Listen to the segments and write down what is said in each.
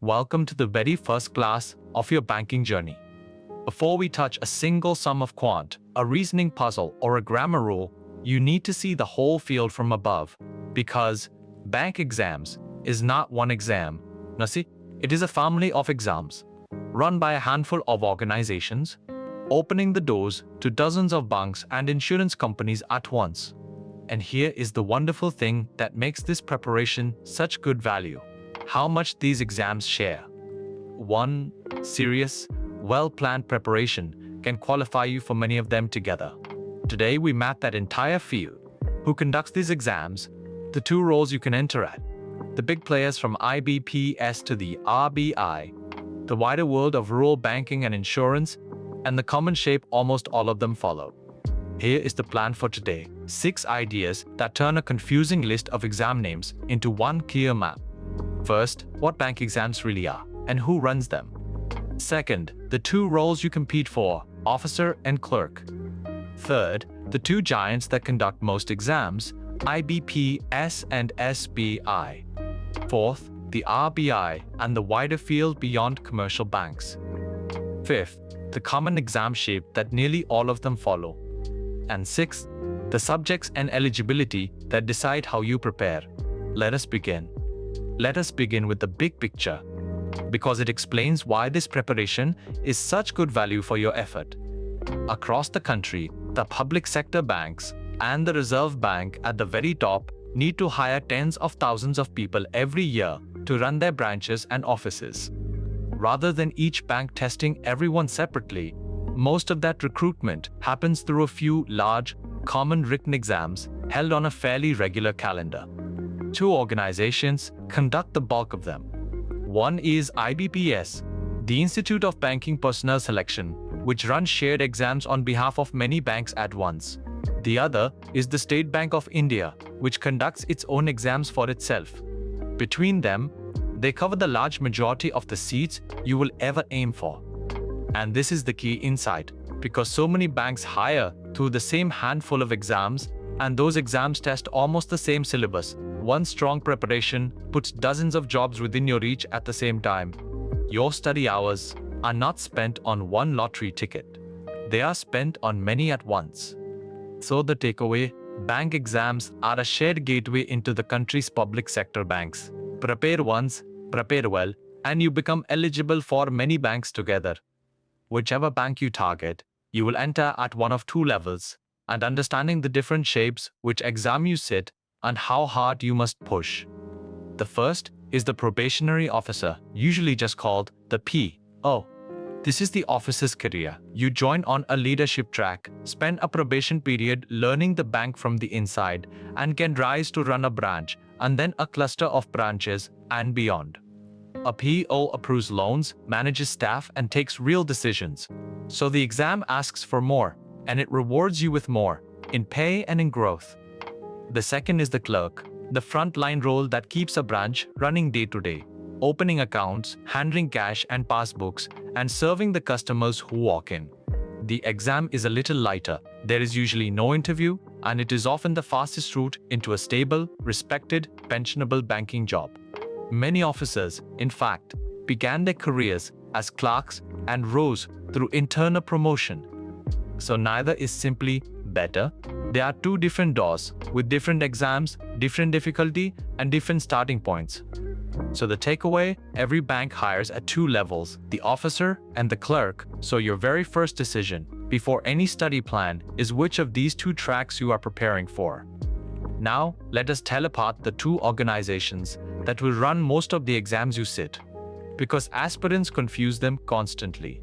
Welcome to the very first class of your banking journey. Before we touch a single sum of quant, a reasoning puzzle, or a grammar rule, you need to see the whole field from above, because bank exams is not one exam. No, see, it is a family of exams run by a handful of organizations, opening the doors to dozens of banks and insurance companies at once. And here is the wonderful thing that makes this preparation such good value: how much these exams share. One serious, well-planned preparation can qualify you for many of them together. Today we map that entire field. Who conducts these exams, the two roles you can enter at, the big players from IBPS to the RBI, the wider world of rural banking and insurance, and the common shape almost all of them follow. Here is the plan for today: 6 ideas that turn a confusing list of exam names into one clear map. First, what bank exams really are and who runs them. Second, the 2 roles you compete for, officer and clerk. Third, the 2 giants that conduct most exams, IBPS and SBI. Fourth, the RBI and the wider field beyond commercial banks. Fifth, the common exam shape that nearly all of them follow. And sixth, the subjects and eligibility that decide how you prepare. Let us begin. Let us begin with the big picture, because it explains why this preparation is such good value for your effort. Across the country, the public sector banks and the Reserve Bank at the very top need to hire tens of thousands of people every year to run their branches and offices. Rather than each bank testing everyone separately, most of that recruitment happens through a few large, common written exams held on a fairly regular calendar. 2 organizations conduct the bulk of them. One is IBPS, the Institute of Banking Personnel Selection, which runs shared exams on behalf of many banks at once. The other is the State Bank of India, which conducts its own exams for itself. Between them, they cover the large majority of the seats you will ever aim for. And this is the key insight, because so many banks hire through the same handful of exams, and those exams test almost the same syllabus. One strong preparation puts dozens of jobs within your reach at the same time. Your study hours are not spent on one lottery ticket. They are spent on many at once. So the takeaway: bank exams are a shared gateway into the country's public sector banks. Prepare once, prepare well, and you become eligible for many banks together. Whichever bank you target, you will enter at one of 2 levels, and understanding the different shapes which exam you sit and how hard you must push. The first is the Probationary Officer, usually just called the PO. This is the officer's career. You join on a leadership track, spend a probation period learning the bank from the inside, and can rise to run a branch, and then a cluster of branches, and beyond. A PO approves loans, manages staff, and takes real decisions. So the exam asks for more, and it rewards you with more, in pay and in growth. The second is the clerk, the frontline role that keeps a branch running day to day, opening accounts, handling cash and passbooks, and serving the customers who walk in. The exam is a little lighter. There is usually no interview, and it is often the fastest route into a stable, respected, pensionable banking job. Many officers, in fact, began their careers as clerks and rose through internal promotion. So neither is simply better. There are 2 different doors with different exams, different difficulty, and different starting points. So the takeaway: every bank hires at 2 levels, the officer and the clerk. So your very first decision before any study plan is which of these 2 tracks you are preparing for. Now, let us tell apart the 2 organizations that will run most of the exams you sit, because aspirants confuse them constantly.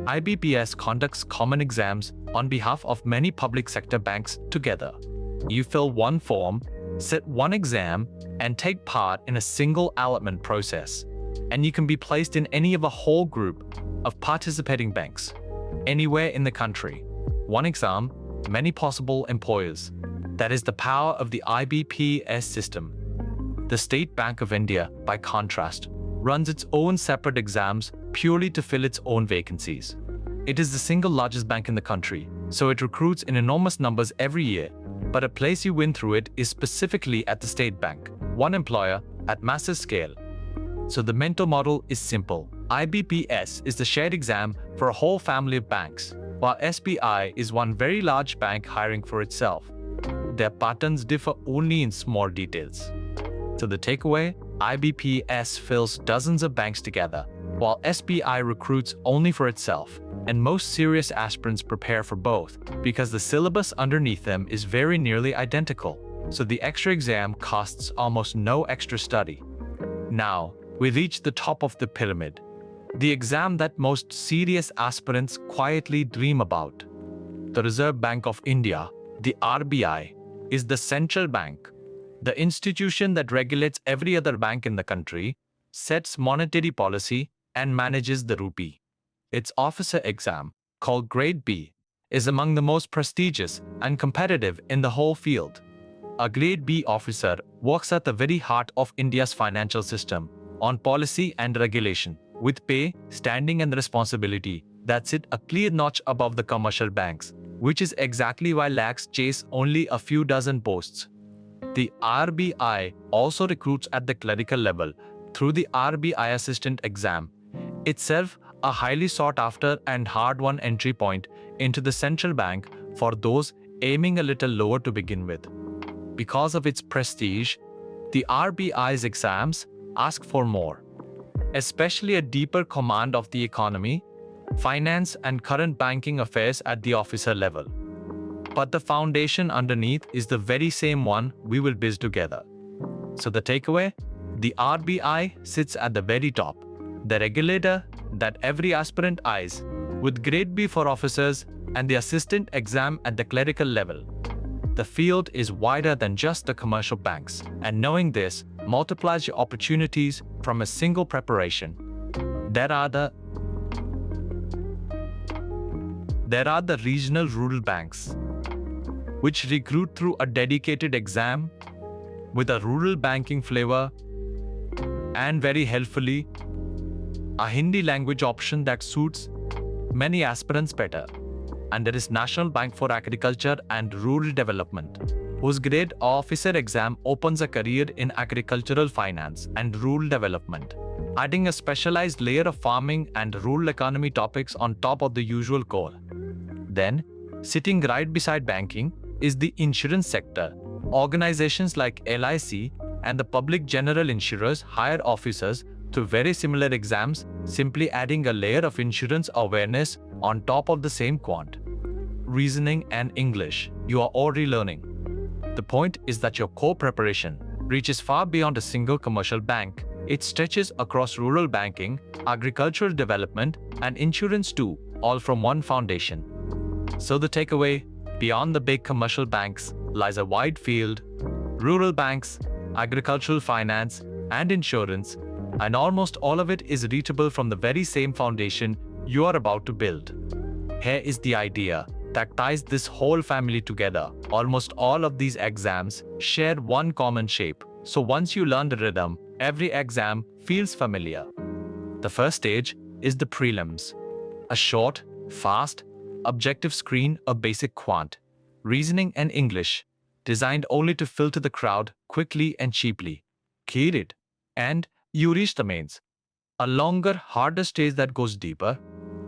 IBPS conducts common exams on behalf of many public sector banks together. You fill one form, sit one exam, and take part in a single allotment process. And you can be placed in any of a whole group of participating banks, anywhere in the country. One exam, many possible employers. That is the power of the IBPS system. The State Bank of India, by contrast, runs its own separate exams purely to fill its own vacancies. It is the single largest bank in the country, so it recruits in enormous numbers every year, but a place you win through it is specifically at the State Bank, one employer at massive scale. So the mental model is simple. IBPS is the shared exam for a whole family of banks, while SBI is one very large bank hiring for itself. Their patterns differ only in small details. So the takeaway, IBPS fills dozens of banks together, while SBI recruits only for itself, and most serious aspirants prepare for both because the syllabus underneath them is very nearly identical, so the extra exam costs almost no extra study. Now, we reach the top of the pyramid, the exam that most serious aspirants quietly dream about. The Reserve Bank of India, the RBI, is the central bank, the institution that regulates every other bank in the country, sets monetary policy, and manages the rupee. Its officer exam, called Grade B, is among the most prestigious and competitive in the whole field. A Grade B officer works at the very heart of India's financial system, on policy and regulation, with pay, standing and responsibility that sit a clear notch above the commercial banks, which is exactly why lakhs chase only a few dozen posts. The RBI also recruits at the clerical level through the RBI assistant exam, itself a highly sought after and hard-won entry point into the central bank for those aiming a little lower to begin with. Because of its prestige, the RBI's exams ask for more, especially a deeper command of the economy, finance and current banking affairs at the officer level. But the foundation underneath is the very same one we will build together. So the takeaway? The RBI sits at the very top, the regulator that every aspirant eyes, with Grade B for officers and the assistant exam at the clerical level. The field is wider than just the commercial banks, and knowing this multiplies your opportunities from a single preparation. There are the regional rural banks, which recruit through a dedicated exam with a rural banking flavor and very helpfully, a Hindi language option that suits many aspirants better. And there is National Bank for Agriculture and Rural Development, whose grade officer exam opens a career in agricultural finance and rural development, adding a specialized layer of farming and rural economy topics on top of the usual core. Then, sitting right beside banking is the insurance sector. Organizations like LIC and the public general insurers hire officers through very similar exams, simply adding a layer of insurance awareness on top of the same quant. Reasoning and English, you are already learning. The point is that your core preparation reaches far beyond a single commercial bank. It stretches across rural banking, agricultural development, and insurance too, all from one foundation. So the takeaway, beyond the big commercial banks lies a wide field: rural banks, agricultural finance, and insurance, and almost all of it is reachable from the very same foundation you are about to build. Here is the idea that ties this whole family together. Almost all of these exams share one common shape, so once you learn the rhythm, every exam feels familiar. The first stage is the prelims, a short, fast, objective screen of basic quant, reasoning and English, designed only to filter the crowd quickly and cheaply. Clear it, and you reach the mains, a longer, harder stage that goes deeper,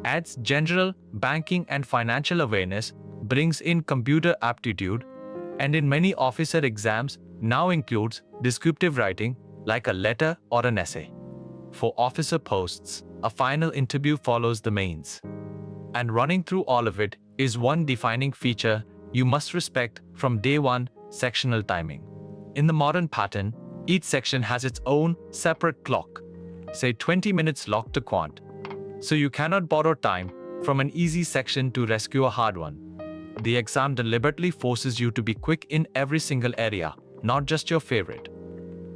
adds general banking and financial awareness, brings in computer aptitude, and in many officer exams now includes descriptive writing like a letter or an essay. For officer posts, a final interview follows the mains. And running through all of it is one defining feature you must respect from day one: sectional timing. In the modern pattern, each section has its own separate clock, say 20 minutes locked to quant. So you cannot borrow time from an easy section to rescue a hard one. The exam deliberately forces you to be quick in every single area, not just your favorite.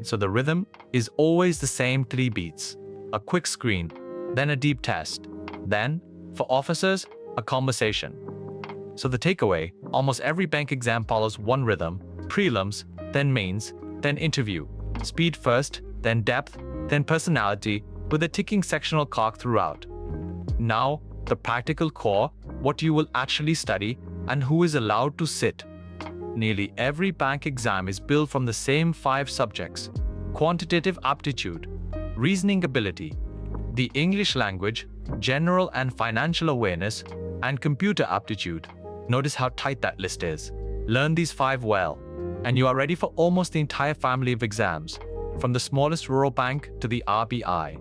So the rhythm is always the same: 3 beats, a quick screen, then a deep test, then, for officers, a conversation. So the takeaway, almost every bank exam follows one rhythm: prelims, then mains, then interview. Speed first, then depth, then personality, with a ticking sectional clock throughout. Now, the practical core, what you will actually study, and who is allowed to sit. Nearly every bank exam is built from the same 5 subjects: quantitative aptitude, reasoning ability, the English language, general and financial awareness, and computer aptitude. Notice how tight that list is. Learn these 5 well, and you are ready for almost the entire family of exams, from the smallest rural bank to the RBI.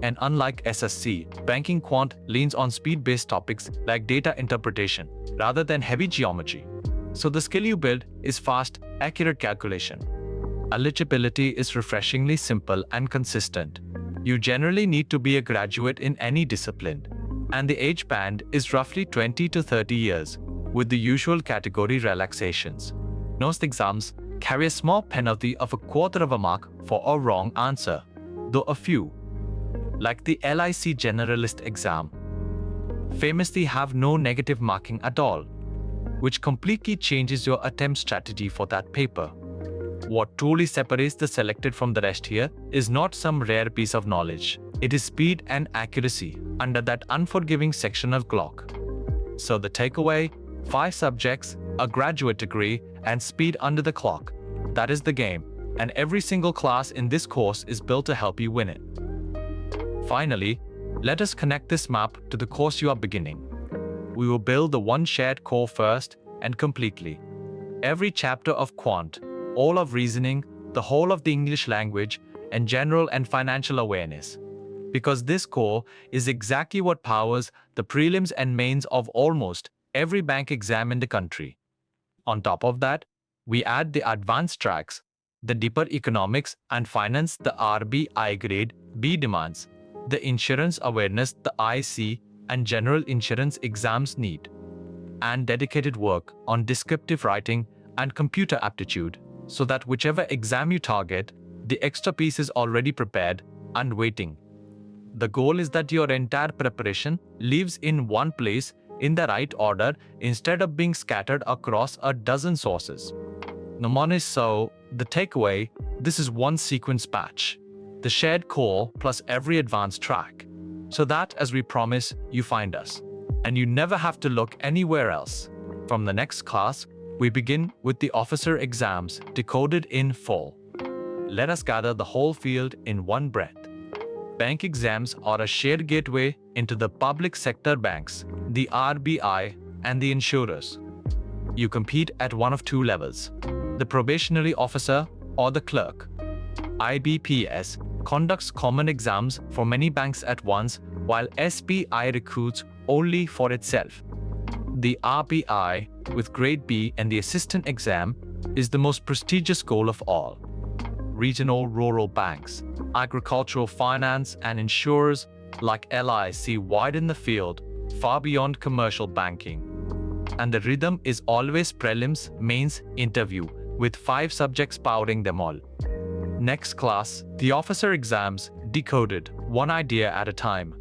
And unlike SSC, Banking Quant leans on speed-based topics like data interpretation rather than heavy geometry. So the skill you build is fast, accurate calculation. Eligibility is refreshingly simple and consistent. You generally need to be a graduate in any discipline, and the age band is roughly 20 to 30 years, with the usual category relaxations. Most exams carry a small penalty of 1/4 of a mark for a wrong answer, though a few, like the LIC Generalist exam, famously have no negative marking at all, which completely changes your attempt strategy for that paper. What truly separates the selected from the rest here is not some rare piece of knowledge. It is speed and accuracy under that unforgiving sectional clock. So the takeaway, 5 subjects, a graduate degree, and speed under the clock. That is the game, and every single class in this course is built to help you win it. Finally, let us connect this map to the course you are beginning. We will build the one shared core first and completely. Every chapter of Quant, all of reasoning, the whole of the English language, and general and financial awareness. Because this core is exactly what powers the prelims and mains of almost every bank exam in the country. On top of that, we add the advanced tracks, the deeper economics and finance the RBIGradeB demands, the insurance awareness the IC and general insurance exams need, and dedicated work on descriptive writing and computer aptitude, so that whichever exam you target, the extra piece is already prepared and waiting. The goal is that your entire preparation lives in one place in the right order instead of being scattered across a dozen sources. So, the takeaway, this is one sequence batch, the shared core plus every advanced track, so that, as we promise, you find us, and you never have to look anywhere else. From the next class, we begin with the officer exams decoded in full. Let us gather the whole field in one breath. Bank exams are a shared gateway into the public sector banks, the RBI, and the insurers. You compete at one of 2 levels, the Probationary Officer or the Clerk. IBPS conducts common exams for many banks at once, while SBI recruits only for itself. The RBI, with Grade B and the assistant exam, is the most prestigious goal of all. Regional rural banks, agricultural finance, and insurers like LIC widen the field far beyond commercial banking. And the rhythm is always prelims, mains, interview, with 5 subjects powering them all. Next class, the officer exams decoded, one idea at a time.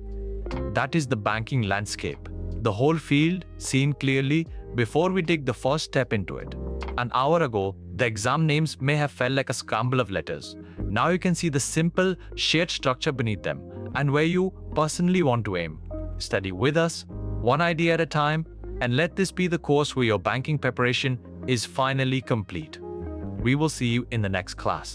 That is the banking landscape, the whole field seen clearly before we dig the first step into it. An hour ago, the exam names may have felt like a scramble of letters. Now you can see the simple, shared structure beneath them and where you personally want to aim. Study with us, one idea at a time, and let this be the course where your banking preparation is finally complete. We will see you in the next class.